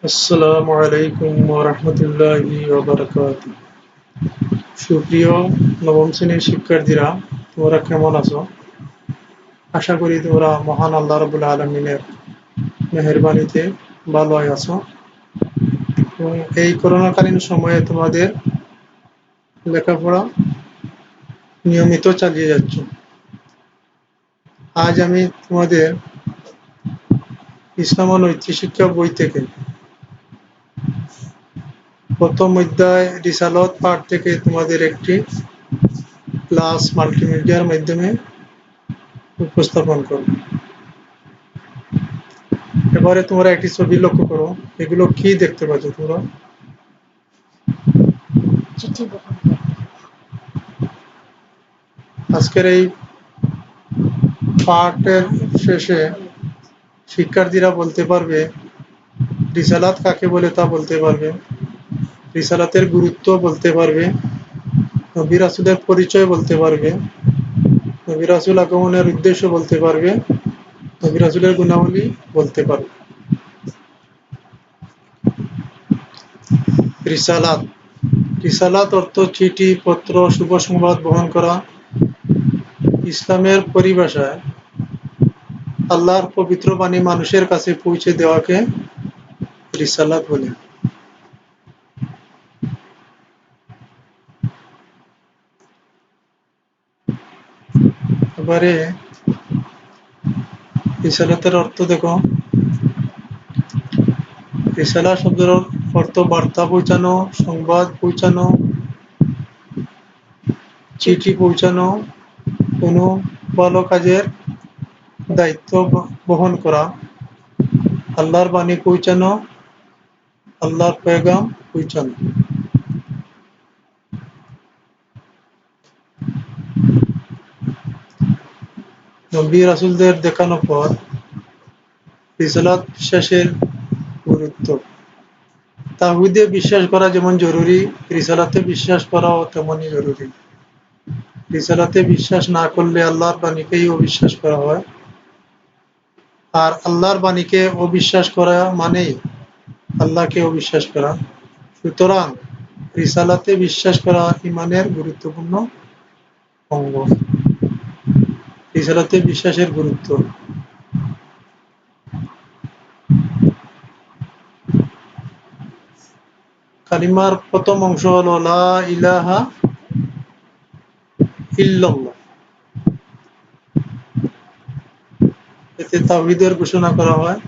আসসালামু আলাইকুম ওয়া রাহমাতুল্লাহি ওয়া বারাকাতুহু। সুপ্রিয় নবম শ্রেণীর শিক্ষার্থীরা, তোমরা কেমন আছো? আশা করি তোমরা মহান আল্লাহ রাব্বুল আলামিনের মেহেরবানিতে ভালোই আছো এবং এই করোনাকালীন সময়ে তোমাদের লেখাপড়া নিয়মিত চালিয়ে যাচ্ছ। আজ আমি তোমাদের ইসলাম ও নৈতিক শিক্ষা বই থেকে প্রথম অধ্যায় রিসালত পাঠ থেকে তোমাদের একটি ক্লাস মাল্টিমিডিয়ার মাধ্যমে উপস্থাপন করব। এবারে তোমরা একটি ছবি লক্ষ্য করো। এগুলো কি দেখতে পাচ্ছ তোমরা? আজকের এই পাঠের শেষে শিক্ষার্থীরা বলতে পারবে রিসালাত কাকে বলে তা বলতে পারবে, রিসালাতের গুরুত্ব বলতে পারবে, নবী রাসূলের পরিচয় বলতে পারবে, নবী রাসূল আগমনের উদ্দেশ্য বলতে পারবে, নবী রাসূলের গুণাবলী বলতে পারবে। রিসালাত রিসালাত অর্থ চিঠি, পত্র, শুভ সংবাদ বহন করা। ইসলামের পরিভাষায় আল্লাহর পবিত্র বাণী মানুষের কাছে পৌঁছে দেওয়াকে রিসালাত বলে। এবারে রিসালাতের অর্থ দেখো। রিসালা শব্দের অর্থ বার্তা পৌঁছানো, সংবাদ পৌঁছানো, চিঠি পৌঁছানো, কোনো ভালো কাজের দায়িত্ব বহন করা, আল্লাহর বাণী পৌঁছানো, আল্লাহর পেগাম পৌঁছানো। নবী রাসূলদের দেখানো পথ। রিসালাত শেষের গুরুত্ব। তাওহীদে বিশ্বাস করা যেমন জরুরি, রিসালাতে বিশ্বাস করাও তেমনই জরুরি। রিসালাতে বিশ্বাস না করলে আল্লাহর বাণীকেই অবিশ্বাস করা হয়, আর আল্লাহর বাণীকে অবিশ্বাস করা মানেই আল্লাহকে অবিশ্বাস করা। সুতরাং রিসালাতে বিশ্বাস করা ঈমানের গুরুত্বপূর্ণ অঙ্গ। রিসালাতে বিশ্বাসের গুরুত্ব। কালিমার প্রথম অংশ হলো লা ইলাহা ইল্লাল্লাহ। এতে তাওহীদের ঘোষণা করা হয়।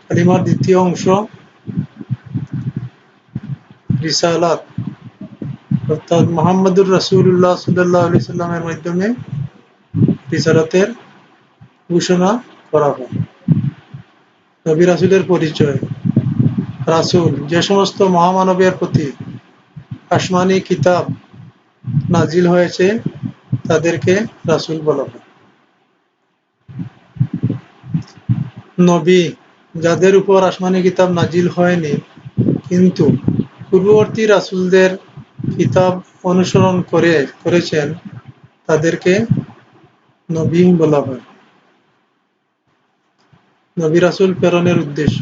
কালিমার দ্বিতীয় অংশ রিসালাত, অর্থাৎ মুহাম্মদুর রাসূলুল্লাহ সাল্লাল্লাহু আলাইহি সাল্লামের মাধ্যমে রিসালাতের ঘোষণা করা হয়। নবী রাসূলের পরিচয়। রাসূল যে সমস্ত মহামানবের প্রতি আসমানী কিতাব নাজিল হয়েছে তাদেরকে রাসূল বলা হয়। নবী যাদের উপর আসমানী কিতাব নাজিল হয়নি কিন্তু পূর্ববর্তী রাসূলদের কিতাব অনুসরণ করেছেন তাদেরকে নবী বলা হয়। নবী রাসূল প্রেরণের উদ্দেশ্য।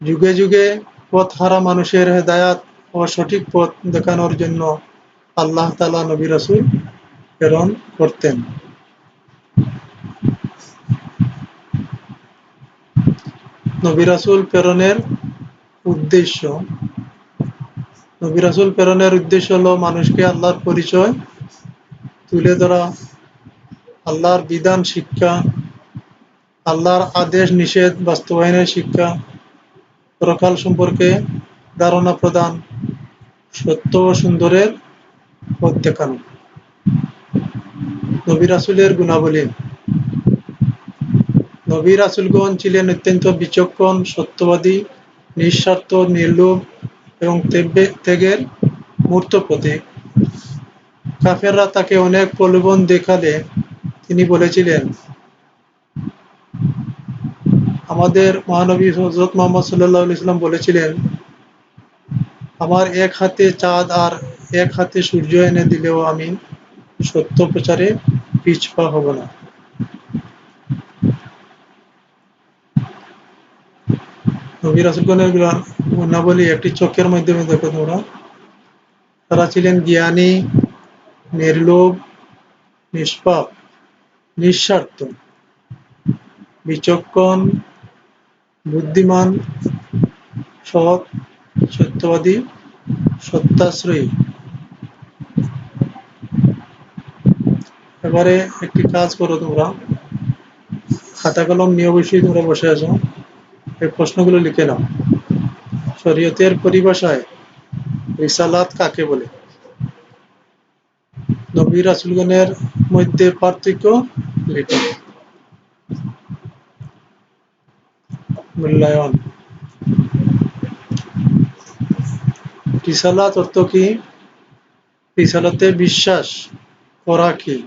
যুগে যুগে পথহারা মানুষের হেদায়াত ও সঠিক পথ দেখানোর জন্য আল্লাহ তাআলা নবী রাসূল প্রেরণ করতেন। নবী রাসূল প্রেরণের উদ্দেশ্য। নবী রাসূল প্রেরণের উদ্দেশ্য হলো মানুষকে আল্লাহর পরিচয় তুলে ধরা, আল্লাহর বিধান শিক্ষা, আল্লাহর আদেশ নিষেধ বাস্তবায়নের শিক্ষা, পরকাল সম্পর্কে ধারণা প্রদান, সত্য ও সুন্দরের পথ দেখানো। নবী রাসূলের গুণাবলী। নবী রাসূলগণ ছিলেন অত্যন্ত বিচক্ষণ, সত্যবাদী, নিঃস্বার্থ, নির্লোভ এবং ত্যাগের মূর্ত প্রতীক। কাফেররা তাকে অনেক প্রলোভন দেখালে তিনি বলেছিলেন, আমাদের মহানবী হযরত মুহাম্মদ সাল্লাল্লাহু আলাইহি ওয়াসাল্লাম বলেছিলেন, আমার এক হাতে চাঁদ আর এক হাতে সূর্য এনে দিলেও আমি সত্য প্রচারে পিছপা হব না। নবী রাসূলগণের গুণাবলী একটি চোখের মাধ্যমে দেখো তোমরা। তারা ছিলেন জ্ঞানী, নির্লোভ, নিষ্পাপ, নিঃস্বার্থ, বিচক্ষণ, বুদ্ধিমান, সৎ, সত্যবাদী, সত্যাশ্রয়ী। এবারে একটি কাজ করো তোমরা, খাতা কলম নিয়ে অবশ্যই তোমরা বসে আছো, এই প্রশ্নগুলো লিখে নাও। শরীয়তের পরিভাষায় রিসালাত কাকে বলে? নবী রাসূলগণের মধ্যে পার্থক্য লিখো। মূল্যায়ন। রিসালাত অর্থ কি? রিসালাতে বিশ্বাস করা কি?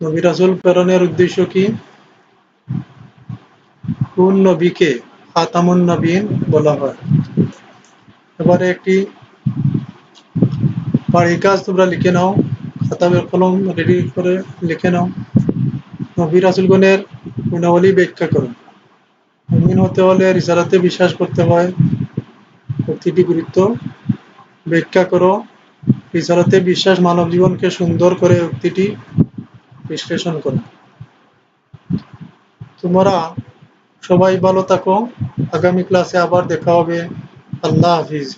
নবী রাসূল প্রেরণের উদ্দেশ্য কি? কোন নবীকে খাতামুন নবীন বলা হয়? এবারে একটি বাড়ির কাজ তোমরা লিখে নাও, খাতা কলম রেডি করে লিখে নাও। নবী রাসূলগণের গুণাবলী ব্যাখ্যা করো। মুমিন হতে হলে রিসালাতে বিশ্বাস করতে হয়, প্রতিটি গুরুত্ব ব্যাখ্যা করো। রিসালাতে বিশ্বাস মানব জীবনকে সুন্দর করে উক্তিটি বিশ্লেষণ করো। তোমরা সবাই ভালো থাকো, আগামী ক্লাসে আবার দেখা হবে। আল্লাহ হাফিজ।